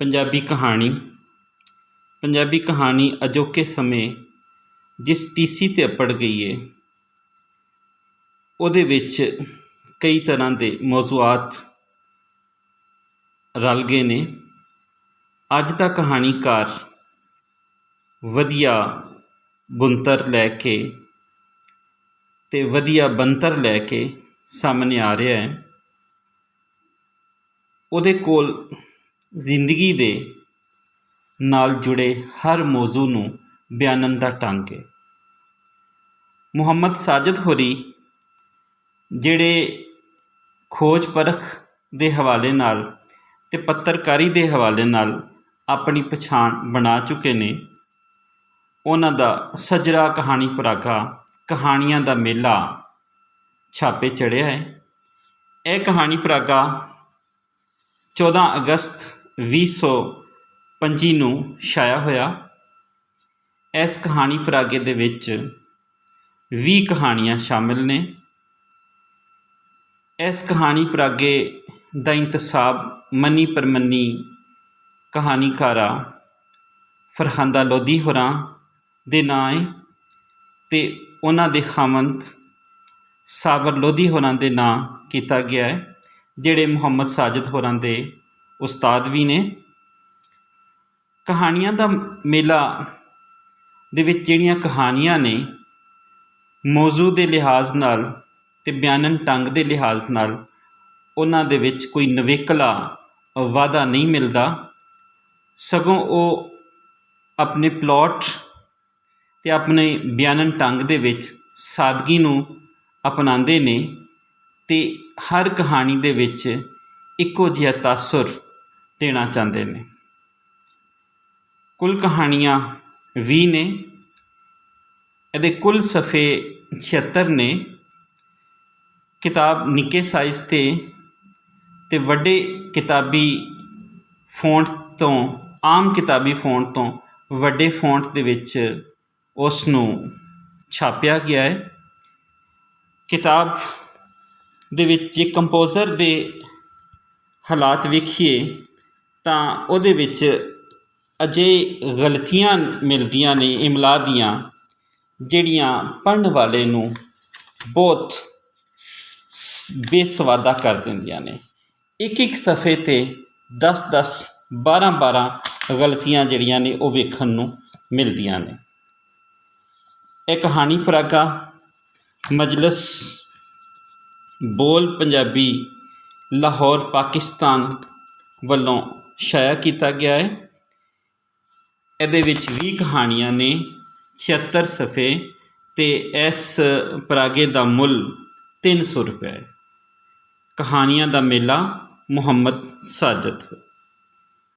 ਪੰਜਾਬੀ ਕਹਾਣੀ ਅਜੋਕੇ ਸਮੇਂ ਜਿਸ ਟੀਸੀ 'ਤੇ ਅੱਪੜ ਗਈ ਹੈ ਉਹਦੇ ਵਿੱਚ ਕਈ ਤਰ੍ਹਾਂ ਦੇ ਮੌਜ਼ੂਆਤ ਰਲ ਗਏ ਨੇ। ਅੱਜ ਦਾ ਕਹਾਣੀਕਾਰ ਵਧੀਆ ਬੁਣਤਰ ਲੈ ਕੇ ਅਤੇ ਵਧੀਆ ਬਣਤਰ ਲੈ ਕੇ ਸਾਹਮਣੇ ਆ ਰਿਹਾ ਹੈ। ਉਹਦੇ ਕੋਲ ਜ਼ਿੰਦਗੀ ਦੇ ਨਾਲ ਜੁੜੇ ਹਰ ਮੌਜ਼ੂ ਨੂੰ ਬਿਆਨਣ ਦਾ ਢੰਗ ਹੈ। ਮੁਹੰਮਦ ਸਾਜਿਦ ਹੋਰੀ ਜਿਹੜੇ ਖੋਜ ਪਰਖ ਦੇ ਹਵਾਲੇ ਨਾਲ ਅਤੇ ਪੱਤਰਕਾਰੀ ਦੇ ਹਵਾਲੇ ਨਾਲ ਆਪਣੀ ਪਛਾਣ ਬਣਾ ਚੁੱਕੇ ਨੇ। ਉਹਨਾਂ ਦਾ ਸੱਜਰਾ ਕਹਾਣੀ ਪਰਾਗਾ ਕਹਾਣੀਆਂ ਦਾ ਮੇਲਾ ਛਾਪੇ ਚੜ੍ਹਿਆ ਹੈ। ਇਹ ਕਹਾਣੀ ਪਰਾਗਾ 14 ਅਗਸਤ 2025 ਨੂੰ ਛਾਇਆ ਹੋਇਆ। ਇਸ ਕਹਾਣੀ ਪਰਾਗੇ ਦੇ ਵਿੱਚ 20 ਕਹਾਣੀਆਂ ਸ਼ਾਮਿਲ ਨੇ। ਇਸ ਕਹਾਣੀ ਪਰਾਗੇ ਦਾ ਇੰਤਸਾਬ ਮੰਨੀ ਪ੍ਰਮੰਨੀ ਕਹਾਣੀਕਾਰਾ ਫਰਹਾਂਦਾ ਲੋਧੀ ਹੋਰਾਂ ਦੇ ਨਾਂ ਹੈ ਅਤੇ ਉਹਨਾਂ ਦੇ ਖਾਵੰਦ ਸਾਬਰ ਲੋਧੀ ਹੋਰਾਂ ਦੇ ਨਾਂ ਕੀਤਾ ਗਿਆ ਹੈ, ਜਿਹੜੇ ਮੁਹੰਮਦ ਸਾਜਿਦ ਹੋਰਾਂ ਦੇ ਉਸਤਾਦ ਵੀ ਨੇ। ਕਹਾਣੀਆਂ ਦਾ ਮੇਲਾ ਦੇ ਵਿੱਚ ਜਿਹੜੀਆਂ ਕਹਾਣੀਆਂ ਨੇ ਮੌਜ਼ੂ ਦੇ ਲਿਹਾਜ਼ ਨਾਲ ਅਤੇ ਬਿਆਨਣ ਢੰਗ ਦੇ ਲਿਹਾਜ਼ ਨਾਲ ਉਹਨਾਂ ਦੇ ਵਿੱਚ ਕੋਈ ਨਿਵੇਕਲਾ ਵਾਧਾ ਨਹੀਂ ਮਿਲਦਾ, ਸਗੋਂ ਉਹ ਆਪਣੇ ਪਲੋਟ ਅਤੇ ਆਪਣੇ ਬਿਆਨਣ ਢੰਗ ਦੇ ਵਿੱਚ ਸਾਦਗੀ ਨੂੰ ਅਪਣਾਉਂਦੇ ਨੇ ਅਤੇ ਹਰ ਕਹਾਣੀ ਦੇ ਵਿੱਚ ਇੱਕੋ ਜਿਹਾ ਤਾਸੁਰ ਦੇਣਾ ਚਾਹੁੰਦੇ ਨੇ। ਕੁੱਲ ਕਹਾਣੀਆਂ 20 ਨੇ। ਇਹਦੇ ਕੁੱਲ ਸਫ਼ੇ 76 ਨੇ। ਕਿਤਾਬ ਨਿੱਕੇ ਸਾਈਜ਼ 'ਤੇ ਵੱਡੇ ਕਿਤਾਬੀ ਫੌਂਟ ਤੋਂ ਆਮ ਕਿਤਾਬੀ ਫੌਂਟ ਤੋਂ ਵੱਡੇ ਫੌਂਟ ਦੇ ਵਿੱਚ ਉਸ ਨੂੰ ਛਾਪਿਆ ਗਿਆ ਹੈ। ਕਿਤਾਬ ਦੇ ਵਿੱਚ ਜੇ ਕੰਪੋਜ਼ਰ ਦੇ ਹਾਲਾਤ ਵੇਖੀਏ ਤਾਂ ਉਹਦੇ ਵਿੱਚ ਅਜੇ ਗਲਤੀਆਂ ਮਿਲਦੀਆਂ ਨੇ ਇਮਲਾ ਦੀਆਂ, ਜਿਹੜੀਆਂ ਪੜ੍ਹਨ ਵਾਲੇ ਨੂੰ ਬਹੁਤ ਬੇਸਵਾਦਾ ਕਰ ਦਿੰਦੀਆਂ ਨੇ। ਇੱਕ ਸਫ਼ੇ 'ਤੇ 10 12 ਗਲਤੀਆਂ ਜਿਹੜੀਆਂ ਨੇ ਉਹ ਵੇਖਣ ਨੂੰ ਮਿਲਦੀਆਂ ਨੇ। ਇਹ ਕਹਾਣੀ ਪਰਾਗਾ ਮਜਲਿਸ ਬੋਲ ਪੰਜਾਬੀ ਲਾਹੌਰ ਪਾਕਿਸਤਾਨ ਵੱਲੋਂ ਛਾਇਆ ਕੀਤਾ ਗਿਆ ਹੈ। ਇਹਦੇ ਵਿੱਚ 20 ਕਹਾਣੀਆਂ ਨੇ, 76 ਸਫ਼ੇ ਅਤੇ ਇਸ ਪਰਾਗੇ ਦਾ ਮੁੱਲ 300 ਰੁਪਏ। ਕਹਾਣੀਆਂ ਦਾ ਮੇਲਾ ਮੁਹੰਮਦ ਸਾਜਿਦ।